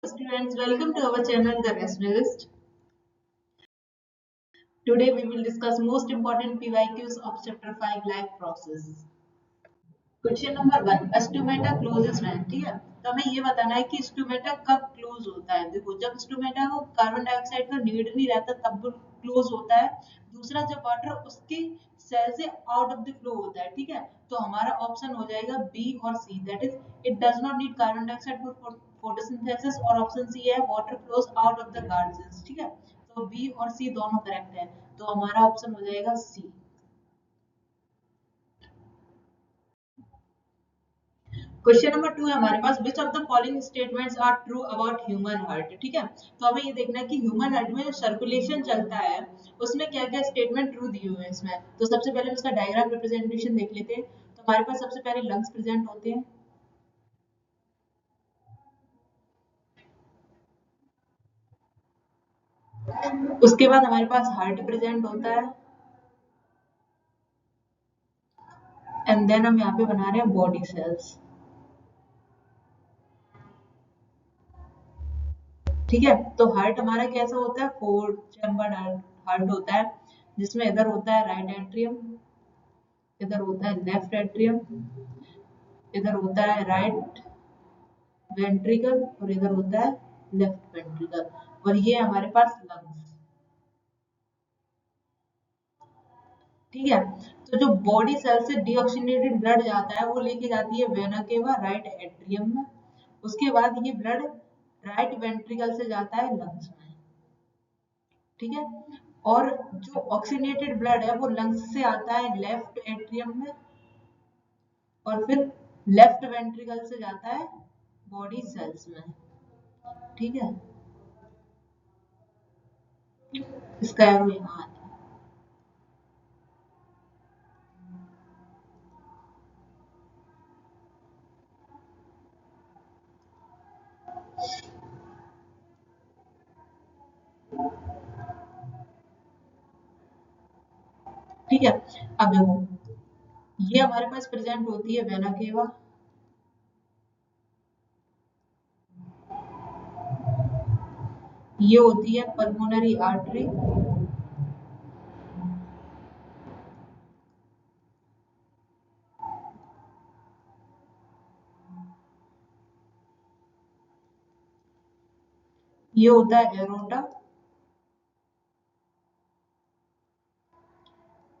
Students, welcome to our channel, The Rationalist. Today we will discuss most important PYQs of Chapter 5 Life Process. Question number 1, stomata closes when, ठीक है। तो हमें ये बताना है कि स्टोमेटा कब क्लोज होता है। देखो, जब स्टोमेटा को कार्बन डाइऑक्साइड का नीड नहीं रहता तब वो क्लोज होता है। दूसरा, जब वाटर उसके सेल से आउट ऑफ द फ्लो होता है, ठीक है। तो हमारा ऑप्शन हो जाएगा बी और C, that is it does not need carbon dioxide for photosynthesis, और ऑप्शन सी है water flows out of the gardens, ठीक है। तो बी और सी दोनों करेक्ट है, तो हमारा ऑप्शन हो जाएगा सी। क्वेश्चन नंबर 2 है हमारे पास, which of the following statements are true about human heart, ठीक है। तो हमें ये देखना है कि ह्यूमन हार्ट में जो सर्कुलेशन चलता है उसमें क्या क्या स्टेटमेंट ट्रू दिए हुए हैं इसमें। तो सबसे पहले हम इसका डायग्राम रिप्रेजेंटेशन देख लेते हैं। तो हमारे पास सबसे पहले लंग्स प्रेजेंट होते हैं, उसके बाद हमारे पास हार्ट प्रेजेंट होता है, एंड देन हम यहाँ पे बना रहे हैं बॉडी सेल्स, ठीक है। तो हार्ट हमारा कैसा होता है, 4 चैम्बर्ड हार्ट होता है, जिसमें इधर होता है राइट एट्रियम, इधर होता है लेफ्ट एट्रियम, इधर होता है राइट वेंट्रिकल, और इधर होता है लेफ्ट वेंट्रिकल, और ये हमारे पास लंग्स, ठीक है। तो जो बॉडी सेल से डीऑक्सीनेटेड ब्लड जाता है वो लेके जाती है वेना केवा राइट एट्रियम में, उसके बाद ये ब्लड राइट वेंट्रिकल से जाता है लंग्स में, ठीक है। और जो ऑक्सीनेटेड ब्लड है वो लंग्स से आता है लेफ्ट एट्रियम में, और फिर लेफ्ट वेंट्रिकल से जाता है बॉडी सेल्स में, ठीक है। इसका एरो यहाँ आता है, ठीक है। अब देखो, ये हमारे पास प्रेजेंट होती है वेना केवा, ये होती है पल्मोनरी आर्टरी, ये होता है एरोटा,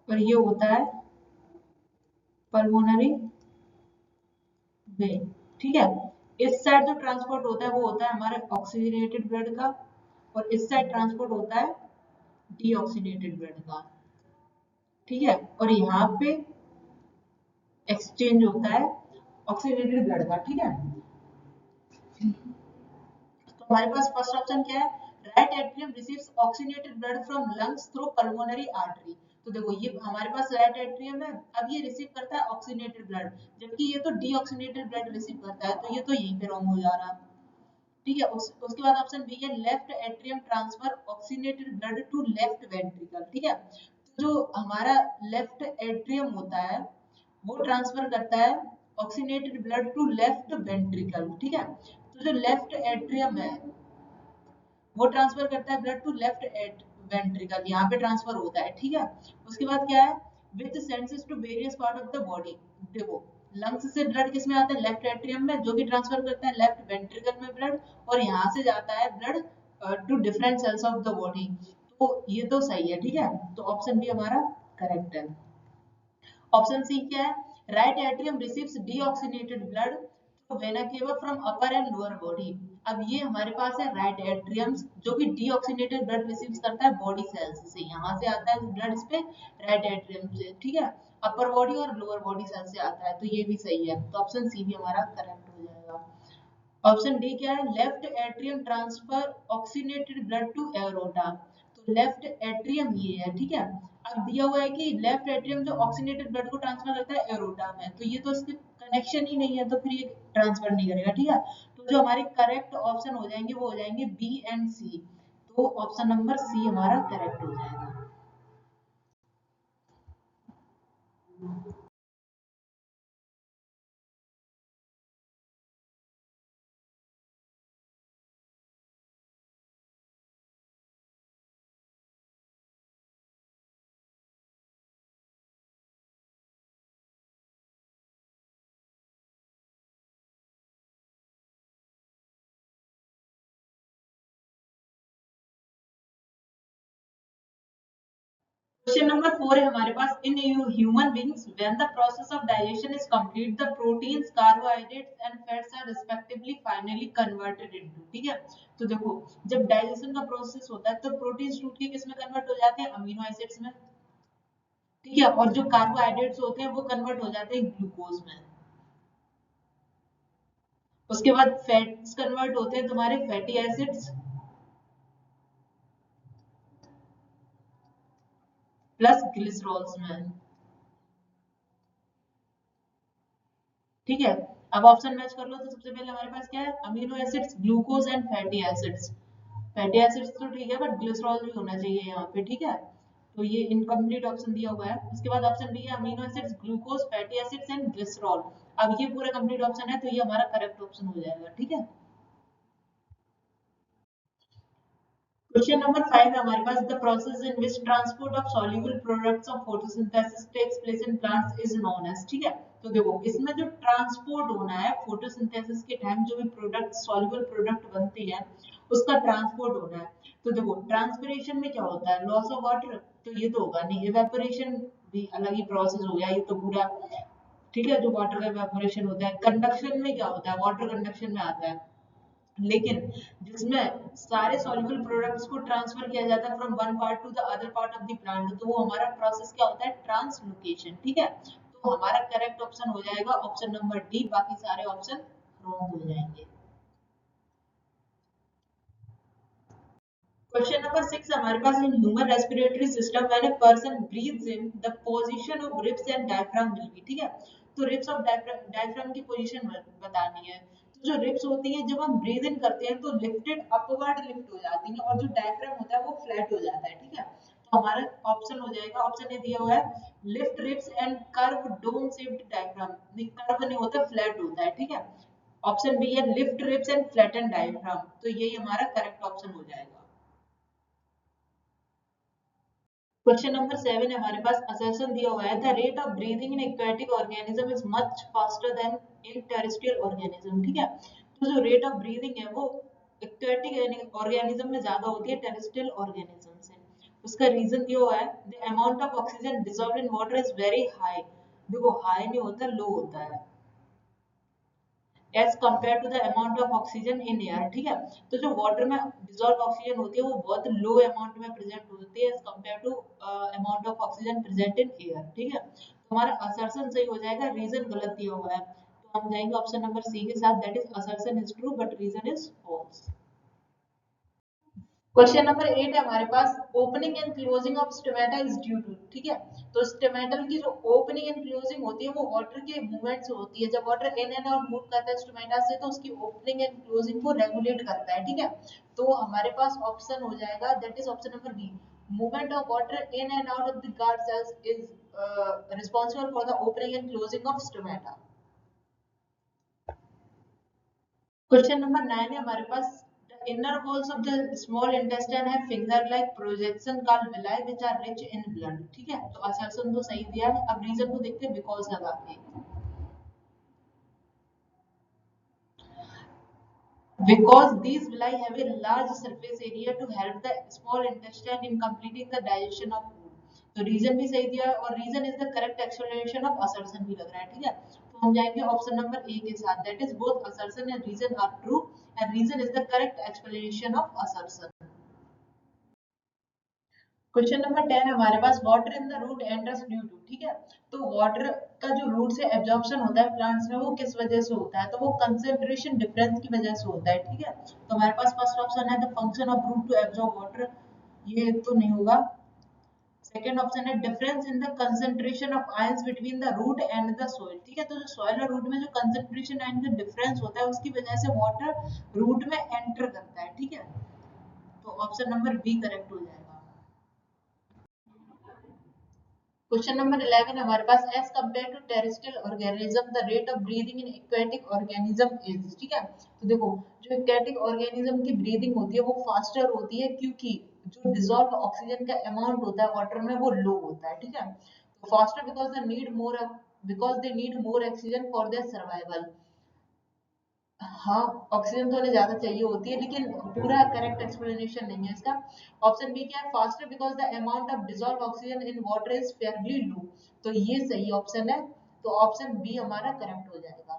और ये होता है पल्मोनरी वेन, ठीक है। इस साइड जो ट्रांसपोर्ट होता है वो होता है हमारे ऑक्सीजनेटेड ब्लड का, और इस साइड ट्रांसपोर्ट होता है डीऑक्सीनेटेड ब्लड का, ठीक है। और यहाँ पे एक्सचेंज होता है ऑक्सीजनेटेड ब्लड का, ठीक है। तो हमारे पास फर्स्ट ऑप्शन क्या है, right atrium receives oxygenated blood from lungs through pulmonary artery. तो देखो, ये हमारे पास राइट एट्रियम है, अब ये रिसीव करता है ऑक्सीजनेटेड ब्लड, जबकि ये तो डीऑक्सीजनेटेड ब्लड रिसीव करता है, तो ये तो यहीं पे रॉन्ग हो जा रहा है, ठीक है। उसके बाद ऑप्शन बी है, left atrium transfer oxygenated blood to left ventricle, ठीक है। तो जो हमारा लेफ्ट एट्रियम होता है वो ट्रांसफर करता है oxygenated blood to left ventricle, ठीक है। तो जो लेफ्ट एट्रियम है वो ट्रांसफर करता है ब्लड टू लेफ्ट वेंट्रिकल, यहाँ पे ट्रांसफर होता है, ठीक है। उसके बाद क्या है, which senses to various part of the body. देखो, लंग्स से ब्लड किस में आता है, लेफ्ट एट्रियम में, जो कि ट्रांसफर करता है लेफ्ट वेंट्रिकल में ब्लड, और यहाँ से जाता है blood to different cells of the body. तो ये तो सही है, ठीक है। तो ऑप्शन बी हमारा करेक्ट है। ऑप्शन सी क्या है, right atrium receives deoxygenated blood through vena cava from upper and lower body. अब ये हमारे पास है राइट एट्रियम जो कि डीऑक्सीनेटेड ब्लड रिसीव करता है बॉडी सेल्स से, यहाँ से आता है ब्लड इस पे राइट एट्रियम से, ठीक है। अपर बॉडी और लोअर बॉडी सेल से आता है, तो ये भी सही है, तो ऑप्शन सी भी हमारा करेक्ट हो जाएगा। ऑप्शन डी क्या है, left atrium transfer oxygenated blood to aorta. तो लेफ्ट एट्रियम ये है, ठीक है। अब दिया हुआ है कि लेफ्ट एट्रियम जो ऑक्सीनेटेड ब्लड को ट्रांसफर करता है एरोटा में, तो ये तो इसके कनेक्शन ही नहीं है, तो फिर ये ट्रांसफर नहीं करेगा, ठीक है। तो जो हमारे करेक्ट ऑप्शन हो जाएंगे वो हो जाएंगे बी एंड सी, तो ऑप्शन नंबर सी हमारा करेक्ट हो जाएगा। क्वेश्चन नंबर 4 है हमारे पास, in human beings when the process of digestion is complete the proteins carbohydrates and fats are respectively finally converted into, ठीक है। तो देखो, जब डाइजेशन का प्रोसेस होता है तो प्रोटीन्स टूट के किस में कन्वर्ट हो जाते हैं, अमीनो एसिड्स में, ठीक है। और जो कार्बोहाइड्रेट्स होते हैं वो कन्वर्ट हो जाते हैं ग्लूकोज में। उसके बाद फैट्स कन्वर्ट होते हैं तुम्हारे फैटी एसिड्स प्लस ग्लिसरॉल्स में, ठीक है। अब ऑप्शन मैच कर लो तो सबसे पहले हमारे पास क्या है, amino acids, glucose and fatty acids. Fatty acids तो ठीक है, बट ग्लिसरॉल भी होना चाहिए यहाँ पे, ठीक है। तो ये इनकम्प्लीट ऑप्शन दिया हुआ है। उसके बाद ऑप्शन बी है amino acids, glucose, fatty acids and glycerol. अब ये पूरा कंप्लीट ऑप्शन है तो ये हमारा करेक्ट ऑप्शन हो जाएगा, ठीक है। क्वेश्चन नंबर 5 है हमारे पास, the process in which transport of soluble products of photosynthesis takes place in plants is known as, ठीक है। तो देखो, इसमें जो ट्रांसपोर्ट होना है फोटोसिंथेसिस के टाइम, जो भी प्रोडक्ट सॉल्युबल प्रोडक्ट बनती है उसका ट्रांसपोर्ट होना है। तो देखो, ट्रांसपिरेशन में क्या होता है, लॉस ऑफ वाटर, तो ये तो होगा नहीं। इवेपोरेशन भी अलग ही प्रोसेस हो गया ये तो पूरा, ठीक है, जो वाटर का इवेपोरेशन होता है। कंडक्शन में क्या होता है, वाटर कंडक्शन में आता है। लेकिन जिसमें सारे सॉल्युबल प्रोडक्ट्स को ट्रांसफर किया जाता है from one part two the other part of the plant, तो वो हमारा प्रोसेस क्या होता है, ट्रांसलोकेशन, ठीक है। तो हमारा करेक्ट ऑप्शन हो जाएगा ऑप्शन नंबर डी, बाकी सारे ऑप्शन रॉन्ग हो जाएंगे। क्वेश्चन नंबर 6 हमारे पास, in human respiratory system when a person breathes in the position of ribs and diaphragm will be, ठीक है। तो रिब्स ऑफ डायफ्राम की पोजीशन बतानी है। तो जो रिब्स होती है जब हम ब्रीथ इन करते हैं तो लिफ्टेड अपवर्ड लिफ्ट हो जाती है, और जो डायफ्राम होता है वो फ्लैट हो जाता है, ठीक है। तो हमारा ऑप्शन हो जाएगा, ऑप्शन ए दिया हुआ है, lift ribs and curve dome shaped diaphragm. नहीं, कर्व नहीं होता, फ्लैट होता है, ठीक है। ऑप्शन बी है lift ribs and flatten diaphragm, तो यही हमारा करेक्ट ऑप्शन हो जाएगा। क्वेश्चन नंबर 7 है हमारे पास, असर्शन दिया हुआ है, the rate of breathing in aquatic organism is much faster then in terrestrial organism, ठीक है। तो जो रेट ऑफ ब्रीदिंग है वो एक्वेटिक ऑर्गेनिज्म में ज्यादा होती है टेरेस्ट्रियल ऑर्गेनिज्म से। उसका रीजन दिया हुआ है, the amount of oxygen dissolved in water is very high. देखो, हाई नहीं होता, लो होता है, as compare to the amount of oxygen in air, ठीक है। तो जो वाटर में डिजॉल्व ऑक्सीजन होती है वो बहुत लो अमाउंट में प्रेजेंट होती है as compare to amount of oxygen present in air, ठीक है। तो हमारा असर्शन सही हो जाएगा, रीजन गलत दिया हुआ है, तो हम जाएंगे ऑप्शन नंबर सी के साथ, that is assertion is true but reason is false. Question number 8 है हमारे पास, opening and closing of stomata is due to, ठीक है। तो स्टोमेटल की जो ओपनिंग एंड क्लोजिंग होती है वो वाटर के मूवमेंट से होती है। जब water in and out move करता है स्टोमेटा से तो उसकी ओपनिंग एंड क्लोजिंग को रेगुलेट करता है, ठीक है। तो हमारे पास ऑप्शन हो जाएगा, that is option number B, movement of water in and out of the guard cells is responsible for the opening and closing of stomata. Question number 9 है हमारे पास, the inner walls of the small intestine have finger like projection called villi which are rich in blood, ठीक है। तो assertion तो सही दिया है, अब रीजन को देखते हैं बिकॉज लगा के। Because these villi have a large surface area to help the small intestine in completing the digestion of food. तो रीजन भी सही दिया है, और reason is the correct explanation of assertion भी लग रहा है, ठीक है। तो हम जाएंगे ऑप्शन नंबर ए के साथ, that is both assertion and reason are true and reason is the correct explanation of assertion. Question number 10 हमारे पास, water in the root enters due to, ठीक है। तो वाटर का जो रूट से एब्जॉर्प्शन होता है प्लांट्स में वो किस वजह से होता है, तो वो कंसंट्रेशन डिफरेंस की वजह से होता है, ठीक है। तो हमारे पास फर्स्ट ऑप्शन है the function of root to absorb water, ये तो नहीं होगा। सेकंड ऑप्शन है difference in the concentration of ions between the root and the soil, ठीक है। तो जो सॉइल और रूट में जो कंसंट्रेशन एंड द डिफरेंस होता है उसकी वजह से वाटर रूट में एंटर करता है, ठीक है। तो ऑप्शन नंबर बी करेक्ट हो जाएगा। क्वेश्चन नंबर 11 हमारे पास, as compare to terrestrial organism the rate of breathing in aquatic organism is, ठीक है। तो देखो, जो एक्वेटिक ऑर्गेनिज्म की ब्रीदिंग होती है वो फास्टर होती है क्योंकि जो डिसॉल्व ऑक्सीजन का अमाउंट होता है वाटर में वो लो होता है, ठीक है। तो faster because they need more oxygen for their survival. हाँ, ऑक्सीजन तो उन्हें ज्यादा चाहिए होती है, लेकिन पूरा करेक्ट एक्सप्लेनेशन नहीं है इसका। ऑप्शन बी क्या है, faster because the amount of dissolve oxygen in water is fairly low. तो ये सही ऑप्शन है, तो ऑप्शन बी हमारा करेक्ट हो जाएगा।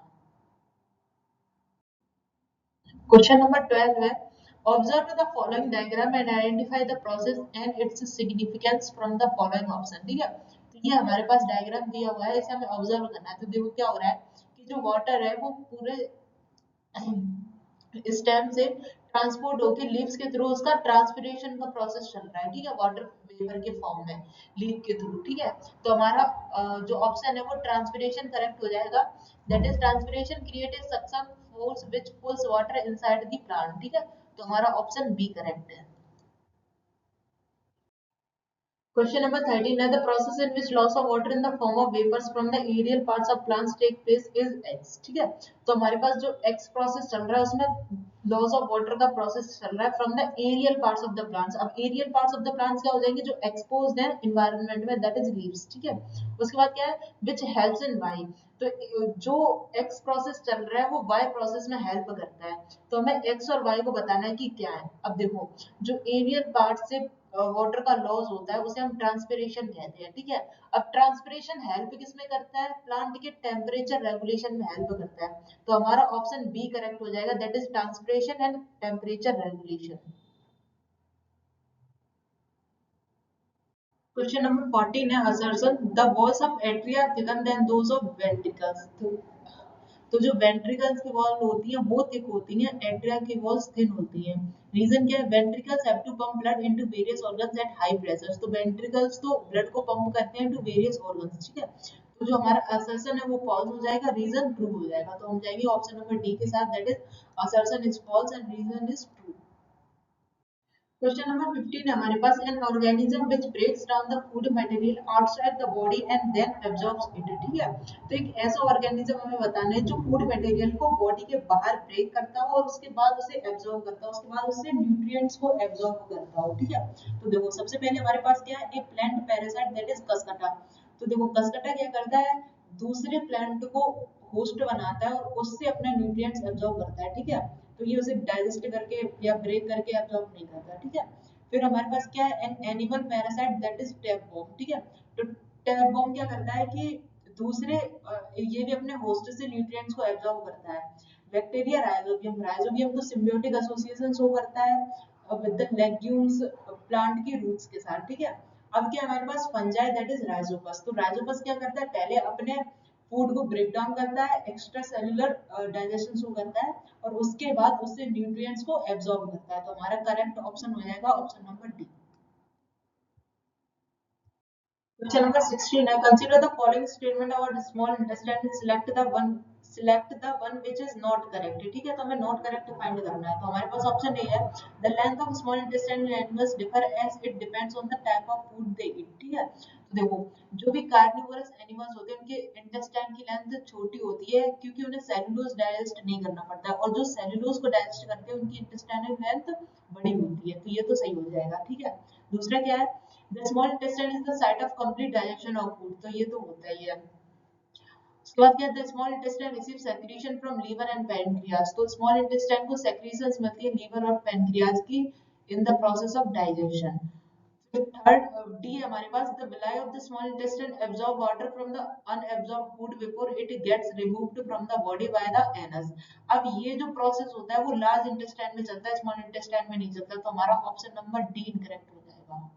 क्वेश्चन नंबर 12 है, observe the following diagram and identify the process and its significance from the following option. ठीक है, तो ये हमारे पास डायग्राम दिया हुआ है, इसे हमें ऑब्जर्व करना है। तो देखो क्या हो रहा है कि जो वाटर है वो पूरे स्टेम से ट्रांसपोर्ट होके लीव्स के थ्रू उसका ट्रांसपिरेशन का प्रोसेस चल रहा है। ठीक है, वाटर वेपर के फॉर्म में लीव के थ्रू। ठीक है, तो हमारा जो ऑप्शन है वो ट्रांसपिरेशन करेक्ट हो जाएगा। That is transpiration create a suction force which pulls water inside the plant. ठीक है, तो हमारा ऑप्शन बी करेक्ट है। Question number 13 है, the process in which loss of water in the form of vapors from the aerial parts of plants take place is X। ठीक है, तो हमारे पास जो X प्रोसेस चल रहा है उसमें लॉस ऑफ वाटर का प्रोसेस चल रहा है from the aerial parts of the plants. अब aerial parts of the plants क्या हो जाएंगे, जो एक्सपोज्ड है इन्वायरमेंट में, दैट इज लीव्स। ठीक है, उसके बाद क्या है, विच हेल्प्स इन वाई। तो जो एक्स प्रोसेस चल रहा है वो वाई प्रोसेस में हेल्प करता है। तो हमें एक्स और वाई को बताना है कि क्या है। अब देखो, जो एरियल पार्ट से वाटर का लॉस होता है उसे हम ट्रांसपिरेशन कहते हैं। ठीक है, अब ट्रांसपिरेशन हेल्प किसमें करता है, प्लांट के टेम्परेचर रेगुलेशन में हेल्प करता है। तो हमारा ऑप्शन बी करेक्ट हो जाएगा, that is transpiration and temperature regulation. Question number 14 है, assertion the walls of atria are thicker than those of ventricles। तो जो वेंट्रिकल्स की वॉल होती है वो थिक होती है, एट्रिया की वॉल्स थिन होती है। रीजन क्या है, ventricles have to pump blood into various organs at high pressure. तो वेंट्रिकल्स तो ब्लड को पंप करते हैं इनटू वेरियस ऑर्गन्स। ठीक है, तो जो हमारा असर्शन है वो फॉल्स हो जाएगा, रीजन ट्रू हो जाएगा। तो हम जाएंगे ऑप्शन नंबर डी के साथ, that is assertion is false and reason is true. Question number 15 है हमारे पास, an organism which breaks down the food material outside the body and then absorbs it. ठीक है, तो एक ऐसा ऑर्गेनिज्म हमें बताना है जो फूड मटेरियल को बॉडी के बाहर ब्रेक करता हो और उसके बाद उसे एब्जॉर्ब करता हो, उसके बाद उससे न्यूट्रिएंट्स को एब्जॉर्ब करता हो। ठीक है, तो देखो सबसे पहले हमारे पास क्या है, एक plant parasite that is Cuscuta. तो देखो कसकटा क्या करता है, दूसरे प्लांट को होस्ट बनाता है और उससे अपना न्यूट्रिएंट्स एब्जॉर्ब करता है। ठीक है, तो ये उसे डाइजेस्ट करके या ब्रेक करके एब्जॉर्ब नहीं करता। ठीक है, फिर हमारे पास क्या है, an animal parasite that is tapeworm. ठीक है, तो टैपवॉर्म क्या करता है कि दूसरे ये भी अपने होस्ट से न्यूट्रिएंट्स को एब्जॉर्ब करता है। बैक्टीरिया राइजोबियम, राइजोबियम तो सिम्बियोटिक एसोसिएशन शो करता है विद द लेग्यूम्स, प्लांट की रूट्स के साथ। ठीक है, अब क्या हमारे पास फंजाई दैट इज राइजोपस। तो राइजोपस क्या करता है, पहले अपने फूड को ब्रेक डाउन करता है, एक्स्ट्रा सेलुलर डाइजेशन शो करता है और उसके बाद उससे न्यूट्रिएंट्स को एब्जॉर्ब करता है। तो हमारा करेक्ट ऑप्शन हो जाएगा option number D. Question number 16 है, consider the following statement about small intestine and select the one which is not correct। ठीक है, तो हमें not correct फाइंड करना है। तो हमारे पास ऑप्शन ए है, the length of small intestine in animals differ as it depends on the type of food they eat। ठीक है, तो देखो जो भी कार्निवोरस एनिमल्स होते हैं उनके इंटेस्टाइन की लेंथ छोटी होती है क्योंकि उन्हें सेलुलोज डाइजेस्ट नहीं करना पड़ता है, और जो सेलुलोज को डाइजेस्ट करते हैं उनकी इंटेस्टाइनल लेंथ बड़ी होती है। तो ये तो सही हो जाएगा। ठीक है, दूसरा क्या है, the small intestine is the site of complete digestion of food। तो ये तो होता ही है। उसके बाद क्या है, the small intestine receives secretion from liver and pancreas। तो small intestine को secretions मिलती है लीवर और pancreas की in the process of digestion। फिर थर्ड डी हमारे पास, the villi of the small intestine absorb water from the unabsorbed food before it gets removed from the body by the anus। अब ये जो process होता है वो large intestine में चलता है, स्मॉल इंटेस्टाइन में नहीं चलता। तो हमारा ऑप्शन नंबर डी इनकरेक्ट हो जाएगा।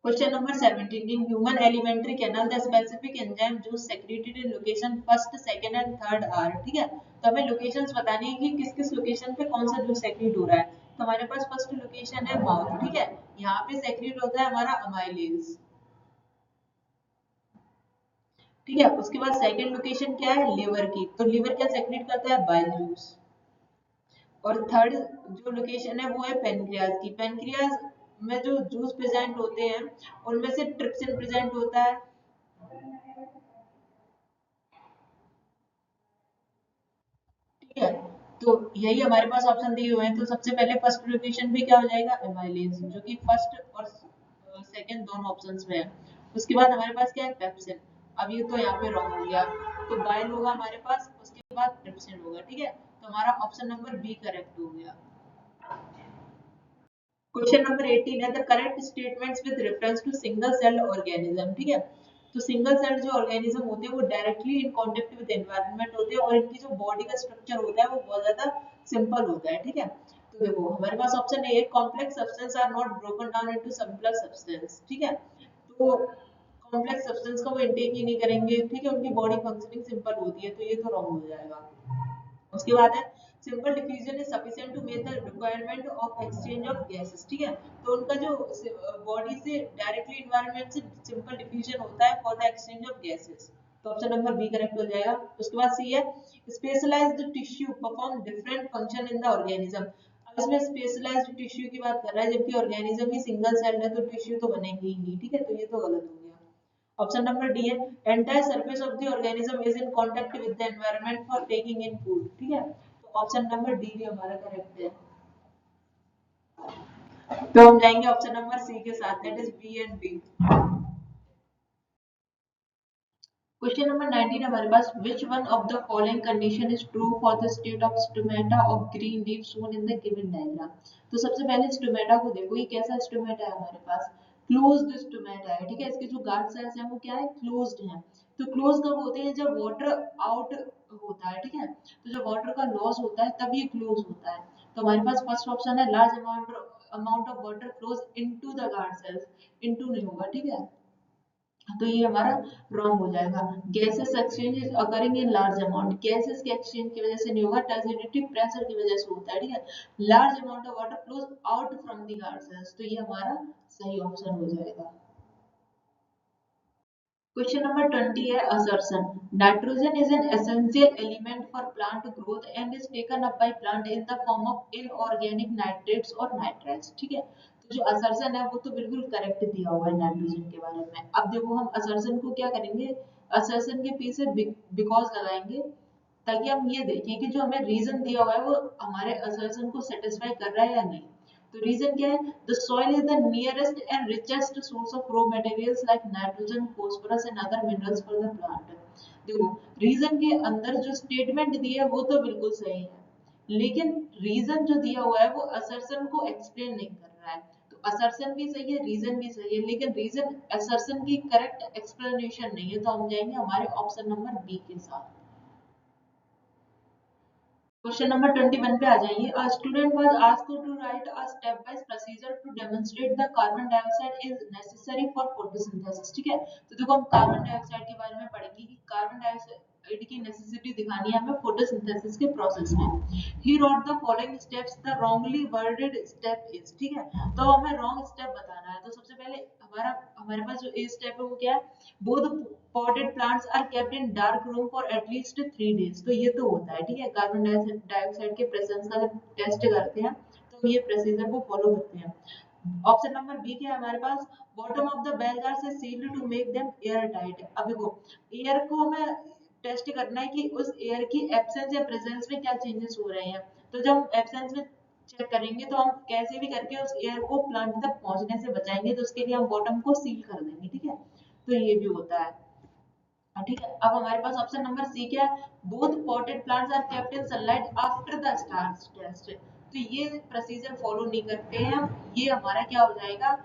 Question number 17. In human alimentary canal, the specific enzyme juice secreted in location first, second and third are। ठीक है, तो हमें लोकेशंस बतानी है कि किस किस लोकेशन पे कौन सा जूस सेक्रेट हो रहा है। तो हमारे पास फर्स्ट लोकेशन है माउथ। ठीक है, यहाँ पे सेक्रेट होता है हमारा अमाइलेज। ठीक है, उसके बाद सेकंड लोकेशन क्या है, लिवर की। तो लिवर क्या सेक्रेट करता है, बाइल जूस। और थर्ड जो लोकेशन है वो है पेनक्रियाज की। पेनक्रियाज में जो जूस प्रेजेंट होते हैं उनमें से ट्रिप्सिन प्रेजेंट होता है। ठीक है, तो यही हमारे पास ऑप्शन दिए हुए हैं। तो सबसे पहले फर्स्ट लोकेशन पे क्या हो जाएगा, एमाइलेज, जो कि फर्स्ट और सेकंड दोनों ऑप्शंस में है। उसके बाद हमारे पास क्या है, पेप्सिन। अब ये तो यहाँ पे रॉन्ग हो गया, तो बाइल होगा हमारे पास। के बाद रिप्सेंट होगा, ठीक है। तो हमारा ऑप्शन नंबर बी करेक्ट हो गया। क्वेश्चन नंबर 18 है the correct statements with reference to single cell organism, ठीक है। तो सिंगल सेल जो ऑर्गेनिज्म होते हैं वो directly in contact with environment होते हैं और इनकी जो बॉडी का स्ट्रक्चर होता है वो बहुत ज्यादा सिंपल होता है, ठीक है। तो देखो हमारे पास option A complex substance are not broken down into simpler substance, ठीक है। तो कॉम्प्लेक्स सब्सटेंस का वो इंटेक ही नहीं करेंगे, ठीक है, उनकी बॉडी फंक्शनिंग सिंपल होती है, तो ये तो रॉन्ग हो जाएगा। उसके बाद है simple diffusion is sufficient to meet the requirement of exchange of gases, ठीक है। तो उनका जो बॉडी से डायरेक्टली एनवायरनमेंट से सिंपल डिफ्यूजन होता है for the exchange of gases, तो ऑप्शन नंबर बी करेक्ट हो जाएगा। उसके बाद सी है specialised tissue perform different function in the organism. अब इसमें स्पेशलाइज्ड टिश्यू की बात कर रहा है, जबकि ऑर्गेनिज्म ही सिंगल सेल है तो टिश्यू तो बनेंगे ही नहीं, ठीक है, तो ये तो गलत हो गया। ऑप्शन नंबर डी है entire surface of the organism is in contact with the environment for taking in food, ठीक है। तो ऑप्शन नंबर डी भी हमारा करेक्ट है। तो हम जाएंगे ऑप्शन नंबर सी के साथ, that is B and B. Question number 19 हमारे पास which one of the following condition is true for the state of stomata of green leaf shown in the given diagram। तो सबसे पहले stomata को देखो, ये कैसा स्टोमेटा है हमारे पास, क्लोज्ड स्टोमेटा है, ठीक है। इसके जो गार्ड सेल्स हैं वो क्या है, क्लोज्ड हैं। तो क्लोज कब होते हैं, जब वाटर आउट होता है, ठीक है। तो जब वाटर का लॉस होता है तब ये क्लोज होता है। तो हमारे पास फर्स्ट ऑप्शन है large amount of water flows into the guard sales, into नहीं होगा, ठीक है, तो ये हमारा रॉन्ग हो जाएगा। Gases exchange is occurring in large amount, gases के एक्सचेंज की वजह से नहीं होगा, टर्जिडिटी प्रेशर की वजह से होता है, ठीक है। Large amount of water flows out from the guard, तो ये हमारा सही ऑप्शन हो जाएगा। क्वेश्चन नंबर 20 है assertion nitrogen is an essential element for plant growth and is taken up by plant in the form of inorganic nitrates और nitrites, ठीक है। तो जो असर्शन है वो तो बिल्कुल करेक्ट दिया हुआ है नाइट्रोजन के बारे में। अब देखो हम असर्शन को क्या करेंगे, असर्शन के पीछे बिकॉज लगाएंगे ताकि हम ये देखें कि जो हमें रीजन दिया हुआ है वो हमारे असर्शन को सेटिस्फाई कर रहा है या नहीं। तो रीजन क्या है, the soil is the nearest and richest source of raw materials like nitrogen phosphorus and other minerals for the plant. देखो रीजन के अंदर जो स्टेटमेंट दी है वो तो बिल्कुल सही है, लेकिन रीजन जो दिया हुआ है वो असर्शन को एक्सप्लेन नहीं कर रहा है। तो असर्शन भी सही है, रीजन भी सही है, लेकिन रीजन असर्शन की करेक्ट एक्सप्लेनेशन नहीं है, तो हम जाएंगे हमारे ऑप्शन नंबर बी के साथ। क्वेश्चन नंबर 21 पे आ जाइए। A student was asked to write a step wise procedure to demonstrate the carbon dioxide is necessary for photosynthesis, ठीक है। तो देखो हम कार्बन डाइऑक्साइड के बारे में पढ़ेंगे कि कार्बन डाइऑक्साइड की नेसेसिटी दिखानी है हमें फोटोसिंथेसिस के प्रोसेस में। He wrote the following steps the wrongly worded step is, ठीक है। तो हमें रॉन्ग स्टेप बताना है। तो सबसे पहले हमारे पास जो ए स्टेप है वो क्या है, both potted plants are kept in dark room for at least 3 days। तो ये तो होता है, ठीक है, कार्बन डाइऑक्साइड के प्रेजेंस का जब टेस्ट करते हैं तो ये प्रोसीजर को फॉलो करते हैं। ऑप्शन नंबर बी क्या है हमारे पास, bottom of the bell jar से sealed to make them air tight. अब देखो एयर को हमें टेस्ट करना है कि उस एयर की एब्सेंस या प्रेजेंस में क्या चेंजेस हो रहे हैं। तो जब एब्सेंस में चेक करेंगे तो हम कैसे भी करके उस एयर को प्लांट तक पहुंचने से बचाएंगे, तो उसके लिए हम बॉटम को सील कर देंगे, ठीक है। तो ये भी होता है, ठीक है। अब हमारे पास ऑप्शन नंबर सी क्या है, both potted plants are kept in sunlight after the starch test. तो ये प्रोसीजर फॉलो नहीं करते हैं, ये हमारा क्या हो जाएगा,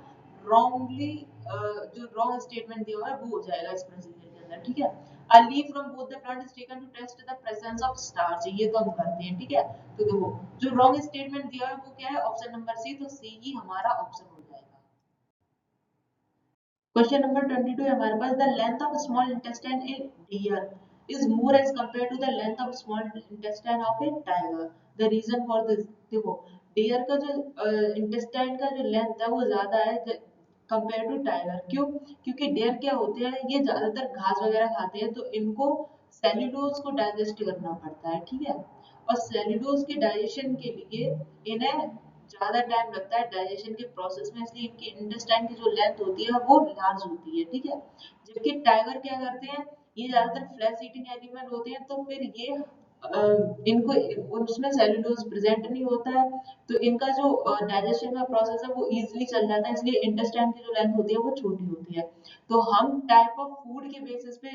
रॉन्गली जो रॉन्ग स्टेटमेंट दिया हुआ है वो हो जाएगा इस प्रोसीजर के अंदर, ठीक है। A leaf from both the plant is taken to test the presence of starch, ये तो हम करते हैं, ठीक है। तो देखो जो रॉन्ग स्टेटमेंट दिया है वो क्या है, ऑप्शन नंबर सी, तो सी ही हमारा ऑप्शन हो जाएगा। क्वेश्चन नंबर 22 है हमारे पास, the length of small intestine in deer is more as compare to the length of small intestine of a tiger. The reason for this, देखो डियर का जो इंटेस्टाइन का जो लेंथ है वो ज्यादा है कंपेयर टू टाइगर। क्यों, क्योंकि डियर क्या होते हैं, ये ज्यादातर घास वगैरह खाते हैं, तो इनको सेल्यूलोज को डाइजेस्ट करना पड़ता है, ठीक है। और सेल्यूलोज के डाइजेशन के लिए इन्हें ज्यादा टाइम लगता है डाइजेशन के प्रोसेस में, इसलिए इनकी इंटेस्टाइन की जो लेंथ होती है वो लार्ज होती है, ठीक है। जबकि टाइगर क्या करते हैं, ये ज्यादातर फ्लैश ईटिंग एनिमल होते हैं, तो फिर ये इनको उसमें सेल्यूलोज प्रेजेंट नहीं होता है, तो इनका जो डाइजेशन का प्रोसेस है वो इजीली चल जाता है, इसलिए इंटेस्टाइन की जो लेंथ होती है वो छोटी होती है। तो हम टाइप ऑफ फूड के बेसिस पे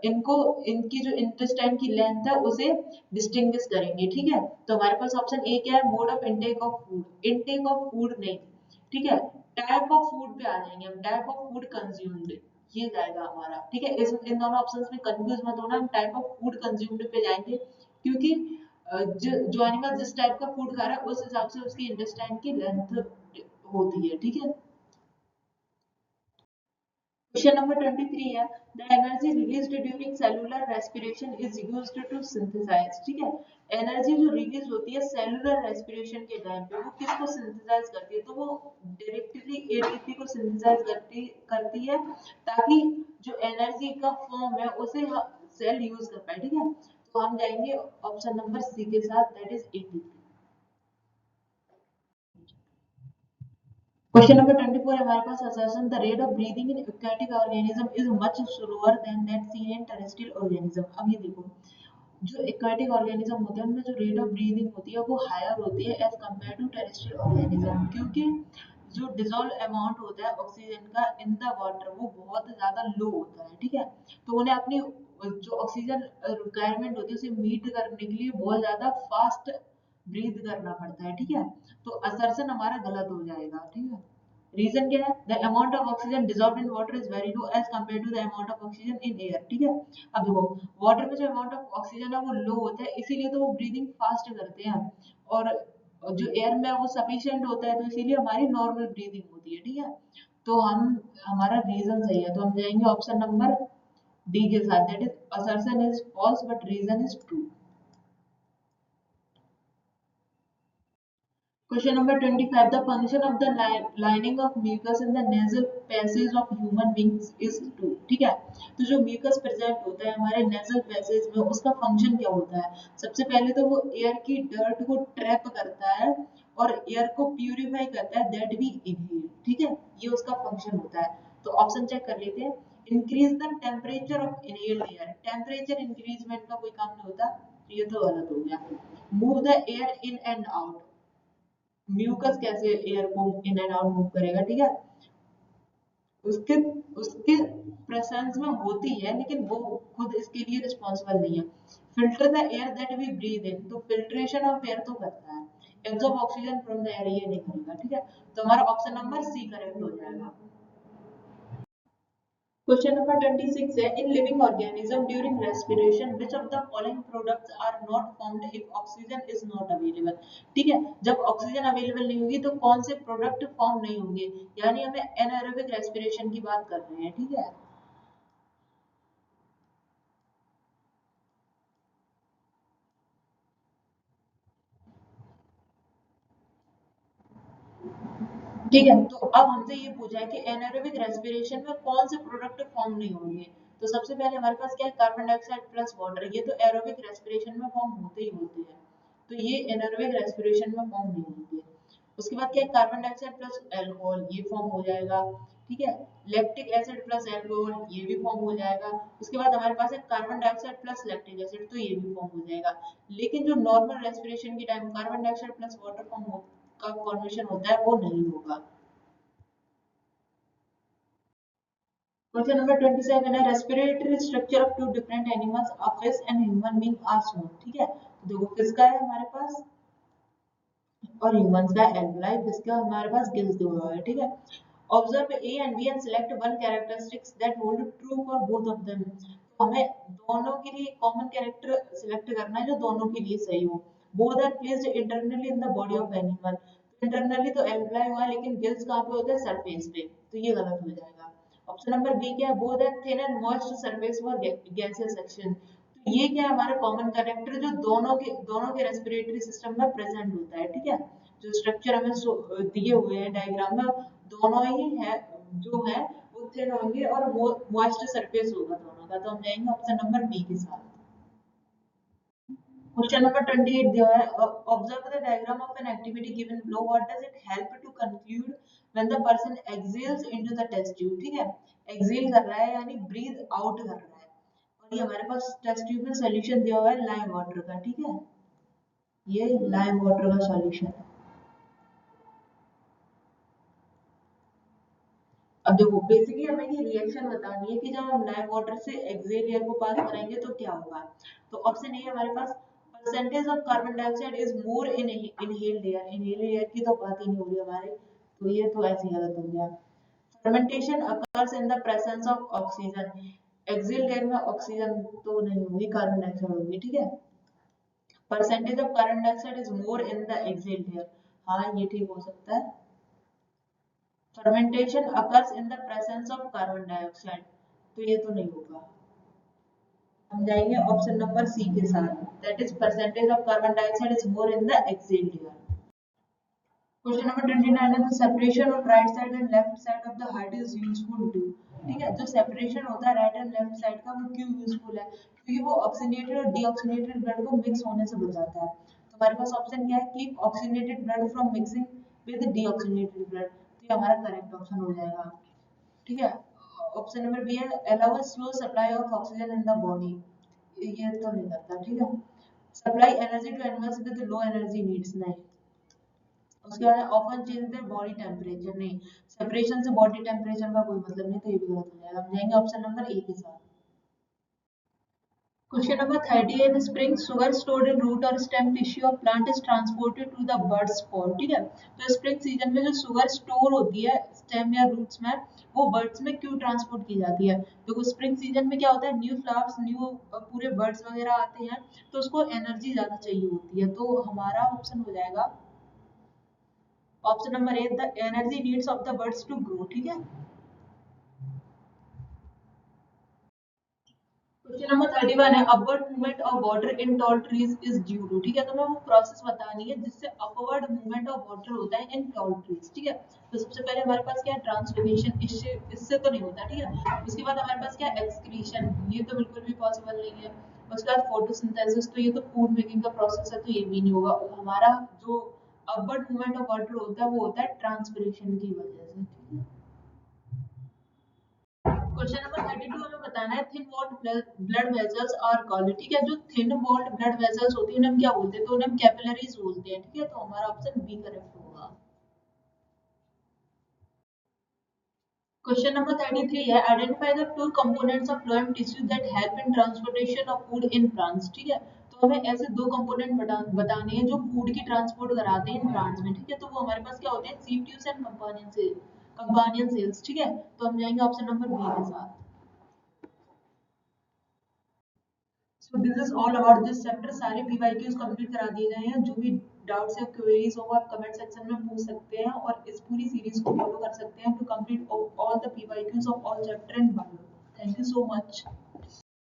इनको इनकी जो इंटेस्टाइन की लेंथ है उसे डिस्टिंग्विश करेंगे, ठीक है। तो हमारे पास ऑप्शन ए क्या है, mode of intake of food, intake of food नहीं, ठीक है। टाइप ऑफ फूड पे आ जाएंगे हम, टाइप ऑफ फूड कंज्यूम्ड, ये जाएगा हमारा, ठीक है। इस इन दोनों ऑप्शंस में कंफ्यूज मत होना, हम टाइप ऑफ फूड कंज्यूम्ड पे जाएंगे, क्योंकि जो एनिमल जिस टाइप का फूड खा रहा है उस हिसाब से उसकी इंटेस्टाइन की लेंथ होती है, ठीक है। क्वेश्चन नंबर 23 है, the energy released during cellular respiration is used to synthesise, ठीक है। एनर्जी जो रिलीज होती है सेलुलर रेस्पिरेशन के टाइम पे वो किसको सिंथेसाइज करती है, तो वो डायरेक्टली एटीपी को सिंथेसाइज करती है, ताकि जो एनर्जी का फॉर्म है उसे सेल यूज कर पाए, ठीक है। तो हम जाएंगे ऑप्शन नंबर सी के साथ, that is ATP. Question number 24 है हमारे पास, assertion the rate of breathing in aquatic organism is much slower than that seen in terrestrial organism। अब ये देखो, जो एक्वाटिक ऑर्गेनिज्म होते हैं उनमें जो रेट ऑफ ब्रीदिंग होती है वो हायर होती है as compare to terrestrial organism, क्योंकि जो डिजोल्व अमाउंट होता है ऑक्सीजन का इन द वाटर वो बहुत ज्यादा लो होता है, ठीक है। तो उन्हें अपनी जो ऑक्सीजन रिक्वायरमेंट होती है उसे मीट करने के लिए बहुत ज्यादा फास्ट ब्रीथ करना पड़ता है, ठीक है। तो असर्शन हमारा गलत हो जाएगा, ठीक है। रीजन क्या है, the amount of oxygen dissolved in water is very low as compare to the amount of oxygen in air, ठीक है। अब देखो, वाटर में जो अमाउंट ऑफ ऑक्सीजन है वो लो होता है, इसीलिए तो वो ब्रीदिंग फास्ट करते हैं, और जो एयर में है वो सफिशिएंट होता है, तो इसीलिए हमारी नॉर्मल ब्रीदिंग होती है, ठीक है। तो हम हमारा रीजन सही है, तो हम जाएंगे ऑप्शन नंबर डी के साथ, that is assertion is false but reason is true. Question number 25. The function of the lining of mucus in the nasal passage of human beings is to, ठीक है। तो जो mucus present होता है हमारे nasal passage में उसका function क्या होता है, सबसे पहले तो वो air की dirt को trap करता है और air को purify करता है, that we inhale, ठीक है। ये उसका function होता है। तो ऑप्शन चेक कर लेते हैं, increase the temperature of inhaled air, temperature increasement का कोई काम नहीं होता, तो ये तो गलत हो गया। move the air in and out, mucus कैसे एयर को इन एंड आउट मूव करेगा, ठीक है। उसके उसके प्रेजेंस में होती है लेकिन वो खुद इसके लिए रिस्पॉन्सिबल नहीं है। Filter the air that we breathe in, तो फिल्ट्रेशन ऑफ एयर तो करता है, absorb oxygen from the air ये नहीं करेगा, ठीक है। तो हमारा ऑप्शन नंबर सी करेक्ट हो जाएगा। क्वेश्चन नंबर 26 है, in living organism during respiration which of the following products are not formed if oxygen is not available, ठीक है। जब ऑक्सीजन अवेलेबल नहीं होगी तो कौन से प्रोडक्ट फॉर्म नहीं होंगे, यानी हमें एनाएरोबिक रेस्पिरेशन की बात कर रहे हैं, ठीक है। ठीक है, तो अब हमसे ये पूछा है कि एनाएरोबिक रेस्पिरेशन में कौन से प्रोडक्ट फॉर्म नहीं होंगे। तो सबसे पहले हमारे पास क्या है, कार्बन डाइऑक्साइड प्लस वाटर, ये तो एरोबिक रेस्पिरेशन में फॉर्म होते ही होते हैं, तो ये एनाएरोबिक रेस्पिरेशन में फॉर्म नहीं होंगे। उसके बाद क्या है, कार्बन डाइऑक्साइड प्लस अल्कोहल, ये फॉर्म हो जाएगा, ठीक है। लैक्टिक एसिड प्लस अल्कोहल, ये भी फॉर्म हो जाएगा। उसके बाद हमारे पास है carbon dioxide plus lactic acid, तो ये भी फॉर्म हो जाएगा। लेकिन जो नॉर्मल रेस्पिरेशन के time carbon dioxide plus water form का फॉर्मेशन होता है वो नहीं होगा। Question number 27 है, respiratory structure of two different animals, a fish and human being are shown, ठीक है। तो देखो, fish का है हमारे पास और humans का alveoli, fish का हमारे पास gills दोनों है, ठीक है। Observe A and B and select one characteristics that hold true for both of them। तो हमें दोनों के लिए कॉमन कैरेक्टर सिलेक्ट करना है जो दोनों के लिए सही हो। Both are placed internally in the body of animal। Internally तो alveoli हुआ, लेकिन गिल्स कहाँ पे होते हैं, सरफेस पे, तो ये गलत हो जाएगा। ऑप्शन नंबर बी क्या है, both are thin and moist surface for gaseous section, तो ये क्या है, हमारा कॉमन कैरेक्टर जो दोनों के रेस्पिरेटरी सिस्टम में प्रेजेंट होता है, ठीक है। जो स्ट्रक्चर हमें दिए हुए हैं डायग्राम में, दोनों ही है जो है वो थिन होंगे और मॉइस्ट सरफेस होगा दोनों का, तो हम जाएंगे ऑप्शन नंबर बी के साथ। Question number 28 दिया है, observe the diagram of an activity given below, what does it help to conclude when the person exhales into the test tube, ठीक है। exhale कर रहा है यानी breathe out कर रहा है, और ये हमारे पास टेस्ट ट्यूब में सॉल्यूशन दिया हुआ है लाइम वाटर का, ठीक है। ये लाइम वाटर का सॉल्यूशन है। अब देखो बेसिकली हमें ये रिएक्शन बतानी है कि जब हम लाइम वाटर से एक्सेल एयर को पास कराएंगे तो क्या होगा। तो ऑप्शन ए हमारे पास percentage of carbon dioxide is more in inhaled air. Inhaled air की तो बात ही नहीं हो रही हमारे, तो ये तो ऐसे ही गलत हो गया। Fermentation occurs in the presence of oxygen. Exhale air में ऑक्सीजन तो नहीं होगी, कार्बन डाइऑक्साइड होगी, ठीक है। Percentage of carbon dioxide is more in the exhale air, हाँ ये ठीक हो सकता है। Fermentation occurs in the presence of carbon dioxide, तो ये तो नहीं होगा। हम जाएंगे ऑप्शन नंबर सी के साथ, that is percentage of carbon dioxide is more in the exhale air. Question number 29 है, the separation of right side and left side of the heart is useful to. ठीक है, जो separation होता है right and left side का वो क्यों useful है, क्योंकि वो ऑक्सीनेटेड और डीऑक्सीनेटेड ब्लड को मिक्स होने से बचाता है। तो हमारे पास ऑप्शन क्या है, keep oxygenated blood from mixing with deoxygenated blood, तो ये हमारा करेक्ट ऑप्शन हो जाएगा। ठीक है, ऑप्शन नंबर बी है, allow a slow supply of oxygen in the body, ये तो नहीं करता। ठीक है, supply energy to animals with low energy needs, नहीं। उसके बाद often change the body temperature, नहीं। सेपरेशन से बॉडी टेम्परेचर का कोई मतलब नहीं, तो ये भी गलत हो जाएगा। हम जाएंगे ऑप्शन नंबर ए के साथ। क्वेश्चन नंबर 30 है, spring sugar stored in root or stem tissue of plant is transported to the birds spot. ठीक है, तो स्प्रिंग सीजन में जो शुगर स्टोर होती है स्टेम या रूट्स में, वो बर्ड्स में क्यों ट्रांसपोर्ट की जाती है। तो स्प्रिंग सीजन में क्या होता है, न्यू फ्लावर्स, न्यू पूरे बर्ड्स वगैरह आते हैं, तो उसको एनर्जी ज्यादा चाहिए होती है। तो हमारा ऑप्शन हो जाएगा option number A, the energy needs of the birds to grow. ठीक है, क्वेश्चन नंबर 31 है, upward movement of water in tall trees is due to. ठीक है, तो मैं वो प्रोसेस बतानी है जिससे अपवर्ड मूवमेंट ऑफ वाटर होता है इन टॉल ट्रीज। ठीक है, तो सबसे पहले हमारे पास क्या है, ट्रांसफॉर्मेशन, इससे तो नहीं होता। ठीक है, उसके बाद हमारे पास क्या है, एक्सक्रीशन, ये तो बिल्कुल भी पॉसिबल नहीं है। उसके बाद फोटोसिंथेसिस, तो ये तो फूड मेकिंग का प्रोसेस है, तो ये भी नहीं होगा। हमारा जो अपवर्ड मूवमेंट ऑफ वाटर होता है वो होता है ट्रांसपिरेशन की वजह से। ठीक है, क्वेश्चन नंबर 32 हमें बताना है, thin walled blood vessels are called. ठीक है, जो थिन वॉल्ड ब्लड वेसल्स होती है उन्हें हम क्या बोलते हैं, तो उन्हें हम कैपिलरीज बोलते हैं। ठीक है, तो हमारा ऑप्शन बी करेक्ट होगा। क्वेश्चन नंबर 33 है, identify the two components of phloem tissue that help in transportation of food in plants. ठीक है, तो हमें ऐसे दो कंपोनेंट बताने हैं जो फूड की ट्रांसपोर्ट कराते हैं इन प्लांट्स में। ठीक है, तो वो हमारे पास क्या होते हैं, sieve tubes and companion sales. ठीक है, तो हम जाएंगे ऑप्शन नंबर बी के साथ। So this is all about this chapter. सारे पीवाईक्यूज कंप्लीट करा दिए गए हैं। जो भी डाउट्स या क्वेरीज हो आप कमेंट सेक्शन में पूछ सकते हैं, और इस पूरी सीरीज को फॉलो कर सकते हैं to complete all the PYQs of all chapter in one. Thank you so much.